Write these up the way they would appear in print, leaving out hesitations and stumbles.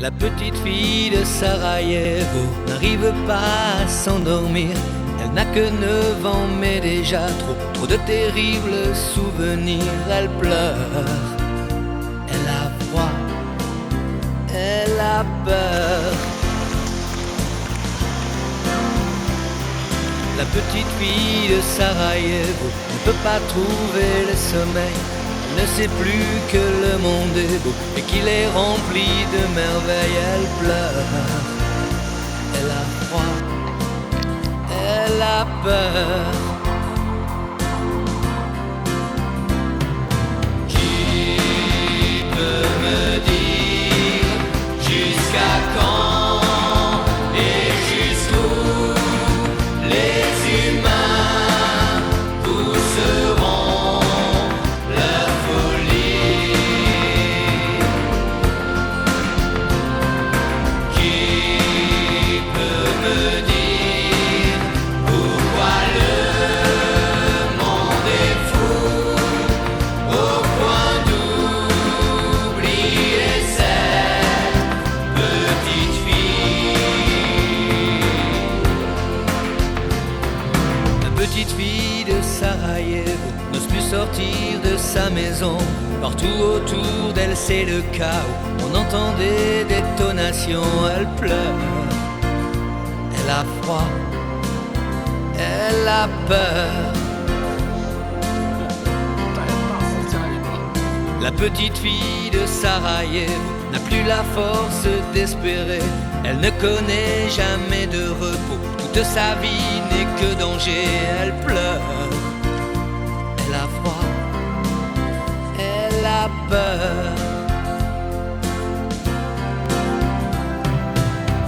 La petite fille de Sarajevo n'arrive pas à s'endormir. Elle n'a que 9 ans mais déjà trop de terribles souvenirs. Elle pleure, elle a froid, elle a peur. La petite fille de Sarajevo ne peut pas trouver le sommeil. Elle ne sait plus que le monde est beau et qu'il est rempli de merveilles. Elle pleure, elle a froid, elle a peur. Qui peut me dire jusqu'à quand et jusqu'où les humains pousseront leur folie? Qui peut me dire pourquoi le monde est fou au point d'oublier cette petite fille? La petite fille de Sarajevo n'ose plus sortir de sa maison. Partout autour d'elle c'est le chaos. On entend des détonations. Elle pleure, elle a froid, elle a peur. La petite fille de Sarajevo n'a plus la force d'espérer. Elle ne connaît jamais de repos. Toute sa vie n'est que danger. Elle pleure, elle a froid, elle a peur.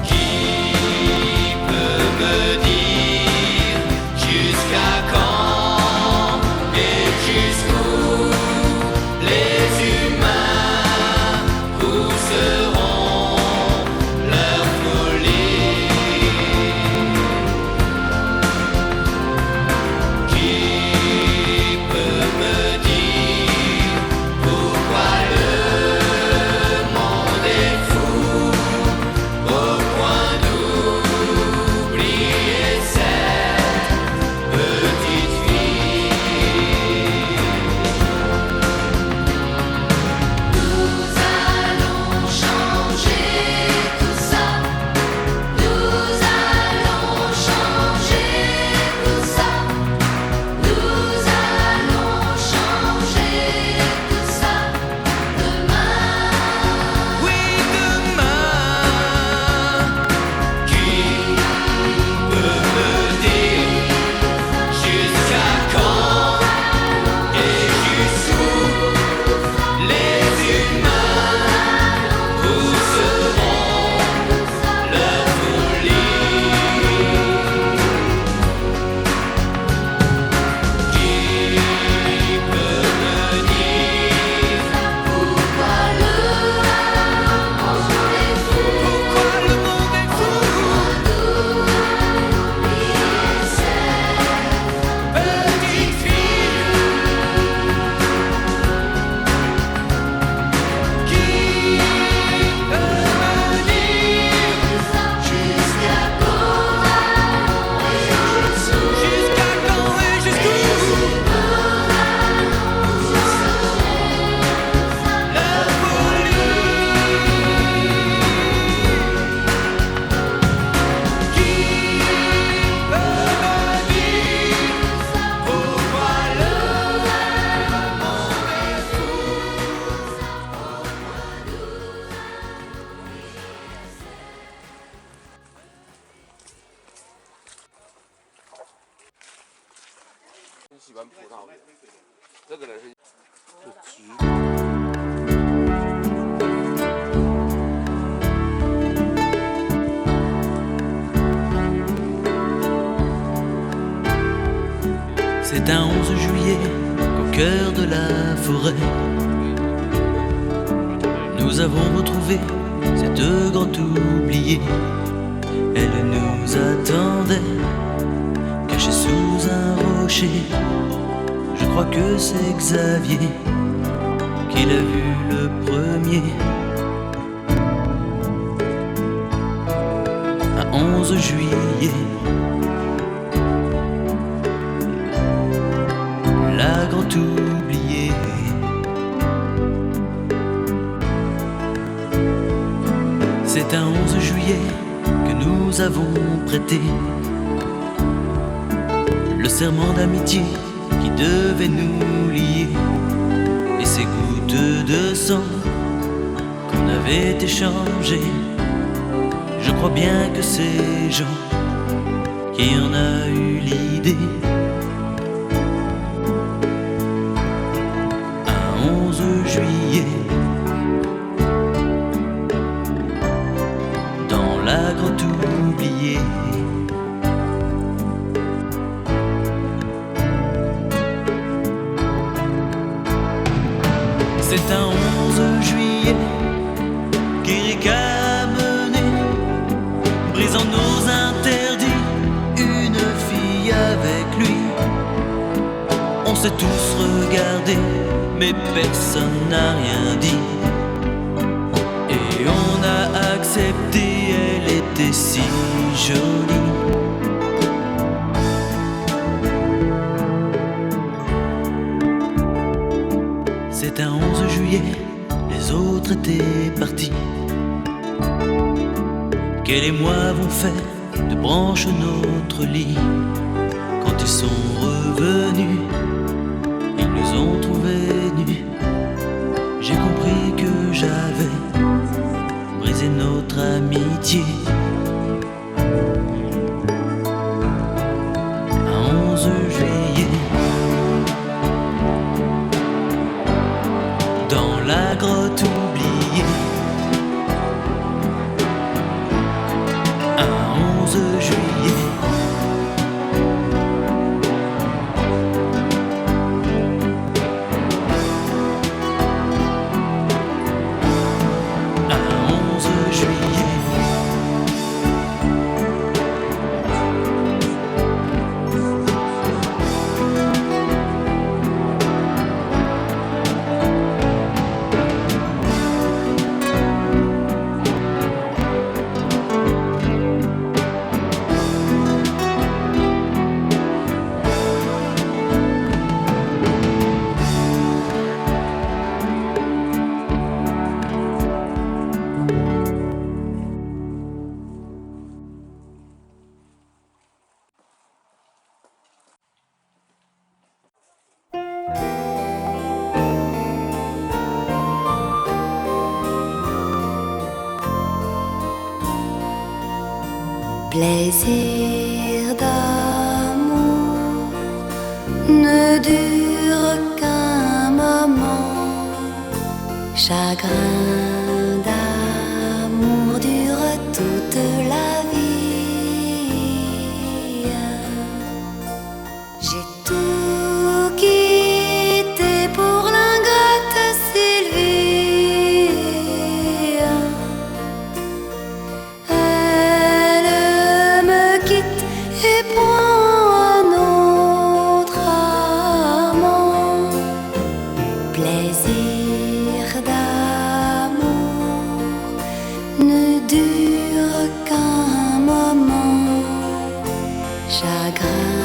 Qui peut me dire jusqu'à quand et jusqu'où les humains pousseront leur folie? Qui peut me dire pourquoi le monde est fou au point d'oublier cette petite fille? Nous allons changer tout ça. Nous allons changer tout ça. Nous allons changer tout ça demain. Oui, demain. Qui peut me dire jusqu'à quand et jusqu'où les humains pousseront leur folie? Qui peut me dire pourquoi le monde est fou? Pourquoi le monde est fou? D'oublier cette petite fille. Qui peut me dire jusqu'à quand et jusqu'où leur folie? Qui peut me dire pourquoi le monde est fou? C'est un 11 juillet au cœur de la forêt. Nous avons retrouvé cette grande oubliée. Elle nous attendait, cachée sous un rocher. Je crois que c'est Xavier qui l'a vu le premier. 11 juillet, la grande oubliée. C'est un 11 juillet que nous avons prêté le serment d'amitié qui devait nous lier. Et ces gouttes de sang qu'on avait échangées, je crois bien que c'est Jean qui en a eu l'idée. Un 11 juillet, dans la grotte oubliée. C'est un 11 juillet qu'Éric a mené, brisant nos interdits, une fille avec lui. On s'est tous regardés, mais personne n'a rien dit. Et on a accepté, elle était si jolie. C'est un 11 juillet, les autres étaient partis. Qu'elle et moi avons fait de branches notre lit. Quand ils sont revenus, ils nous ont trouvés nus. J'ai compris que j'avais brisé notre amitié. Un 11 juillet, dans la grotte oubliée. Un 11 juillet, un 11 juillet. Plaisir d'amour ne dure qu'un moment, chagrin d'amour dure toute la vie. J'ai tout quitté pour l'ingrate Sylvie. Et prends un autre amant. Plaisir d'amour ne dure qu'un moment, chagrin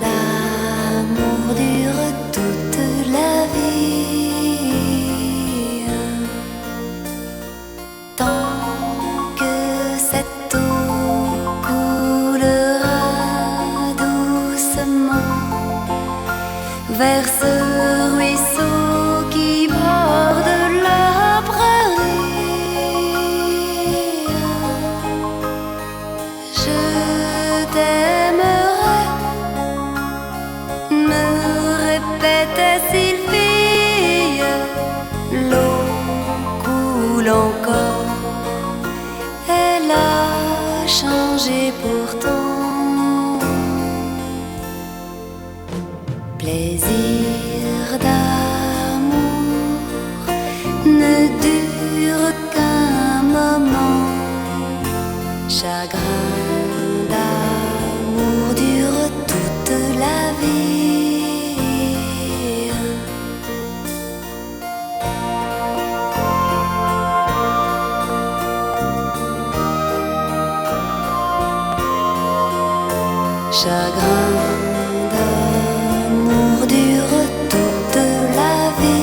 d'amour dure toute la vie. Tant que cette eau coulera doucement vers ce ruisseau qui borde la prairie, je t'aimerai, me répétait Sylvie. L'eau coule encore, elle a changé pourtant. Plaisir d'amour ne dure qu'un moment, chagrin d'amour dure toute la vie. chagrin d'amour dure toute la vie.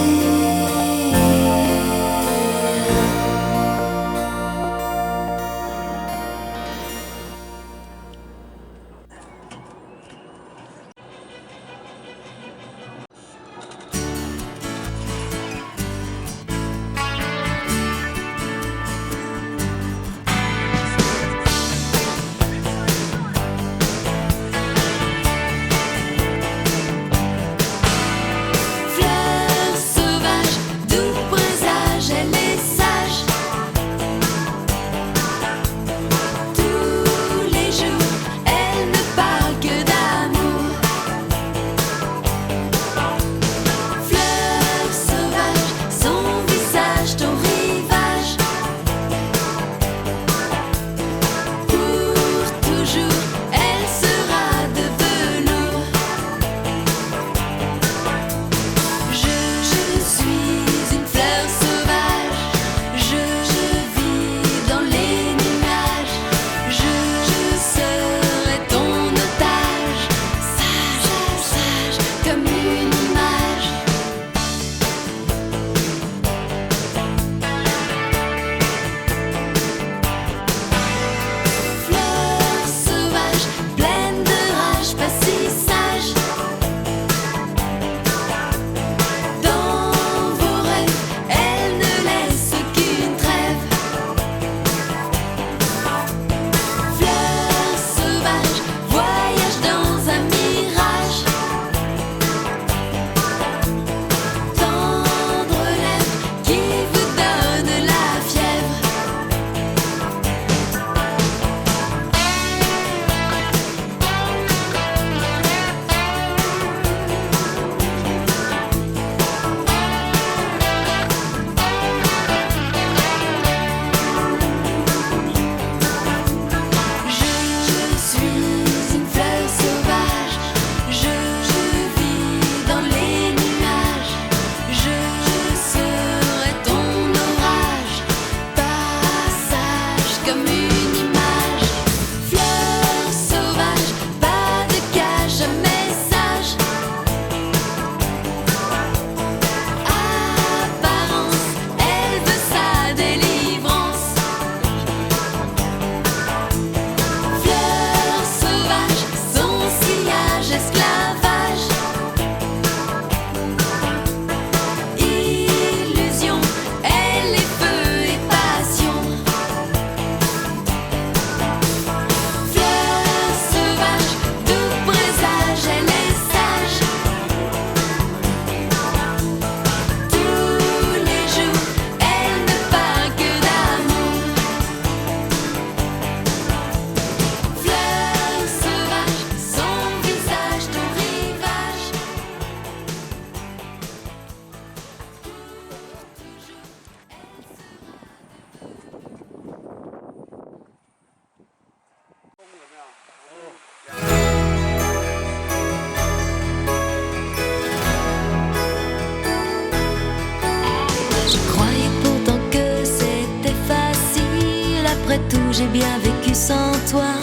J'ai bien vécu sans toi.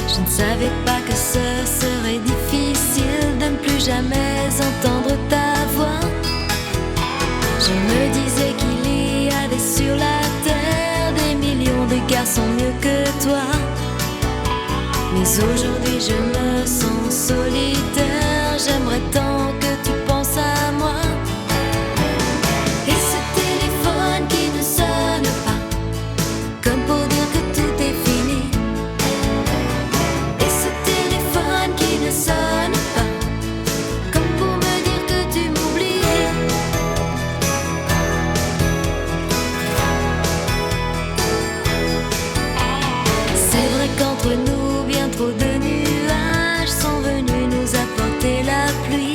Je ne savais pas que ce serait difficile de ne plus jamais entendre ta voix. Je me disais qu'il y avait sur la terre des millions de garçons mieux que toi. Mais aujourd'hui je me sens solitaire. J'aimerais tant que tu penses à moi. Et ce téléphone qui ne sonne pas, comme pour dire que tout est fini. Et ce téléphone qui ne sonne pas, comme pour me dire que tu m'oublies. C'est vrai qu'entre nous bien trop de nuages sont venus nous apporter la pluie.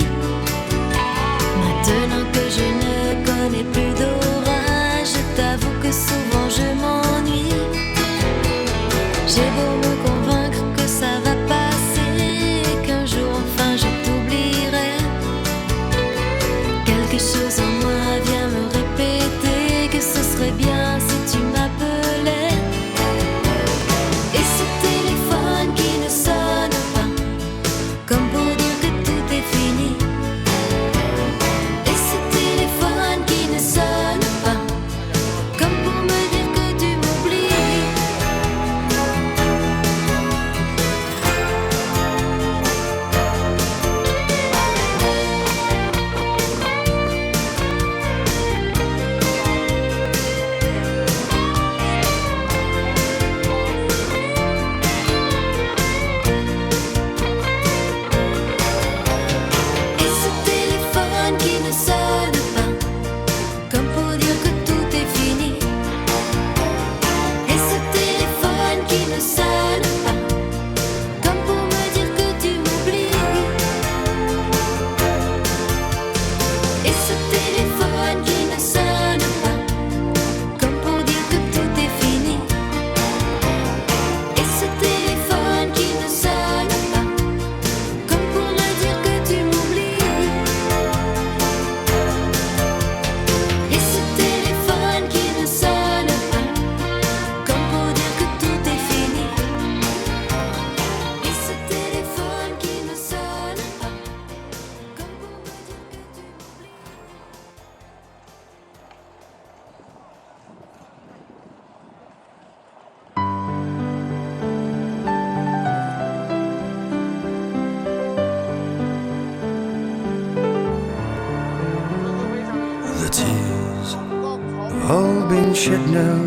sun shed now,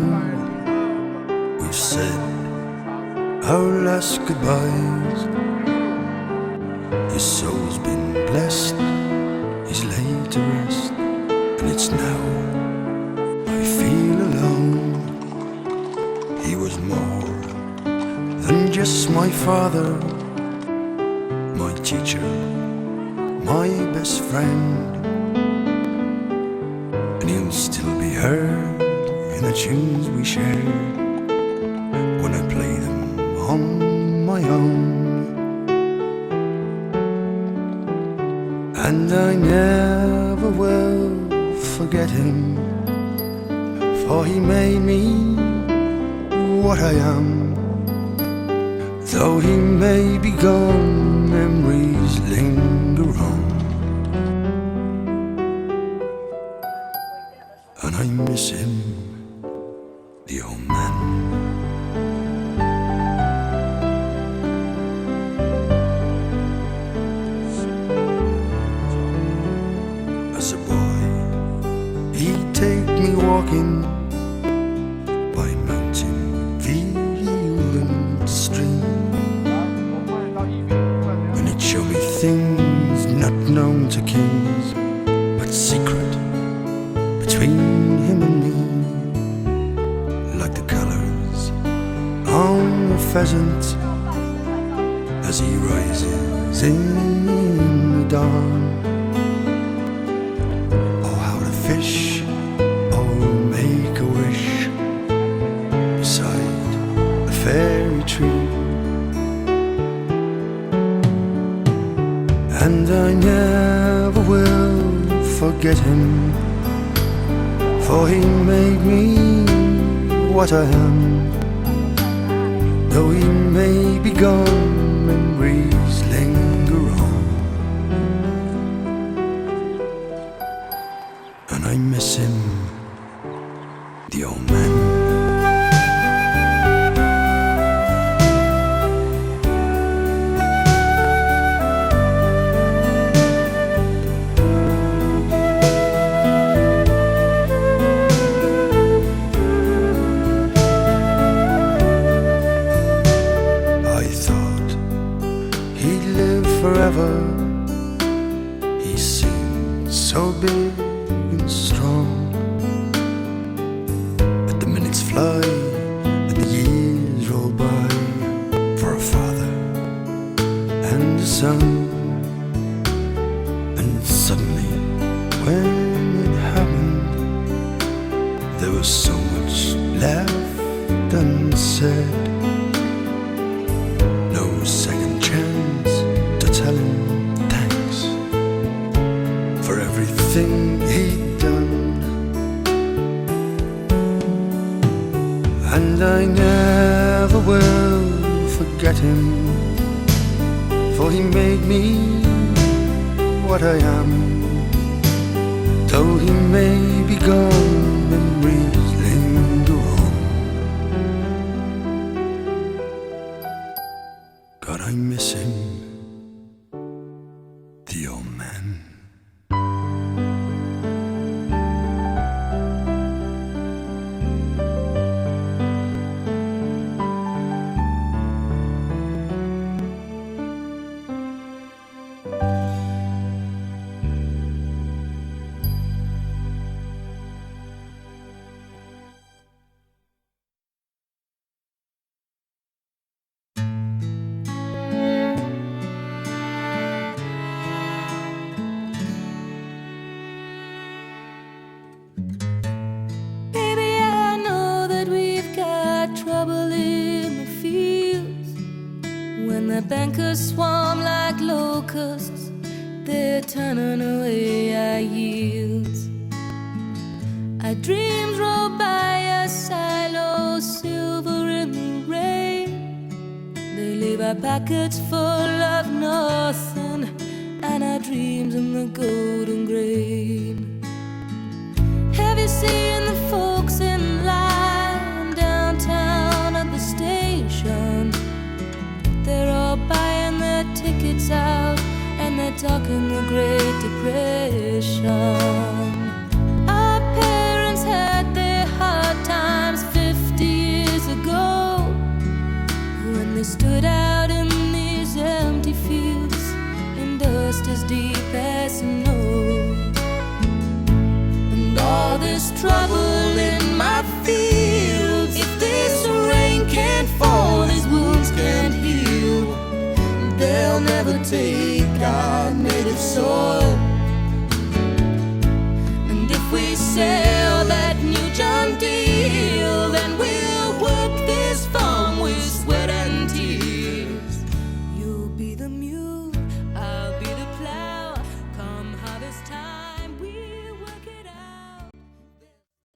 we've said our last goodbyes. His soul's been blessed, he's laid to rest, and it's now I feel alone. He was more than just my father, my teacher, my best friend. And he'll still be heard in the tunes we shared when I play them on my own. And I never will forget him, for he made me what I am. Though he may be gone, memories linger on, and I miss him, the old man. As a boy, he'd take me walking by mountain, field and stream, and he'd show me things not known to kings, but secret between him and me, like the colors on a pheasant as he rises in the dawn. Oh, how to fish or make a wish beside a fairy tree. And I never will forget him, for he made me what I am. Though he may be gone, memories linger on, and I miss him, the old man. Forever, he seemed so big and strong, but the minutes fly and the years roll by for a father and a son. And suddenly, when it happened, there was so much left unsaid. No second chance to tell him thanks for everything he'd done. And I never will forget him, for he made me what I am. Though he may be gone, memories linger on. God, I miss him, the old man. The bankers swarm like locusts, they're turning away our yields. Our dreams roll by a silo, silver in the rain. They leave our pockets full of nothing, and our dreams in the golden grain. Have you seen the folks in line downtown at the station? They're all buying their tickets out, and they're talking the Great Depression. Our parents had their hard stood out in these empty fields in dust as deep as snow. And all this trouble in my fields, if this rain can't fall, these wounds can't heal, they'll never take our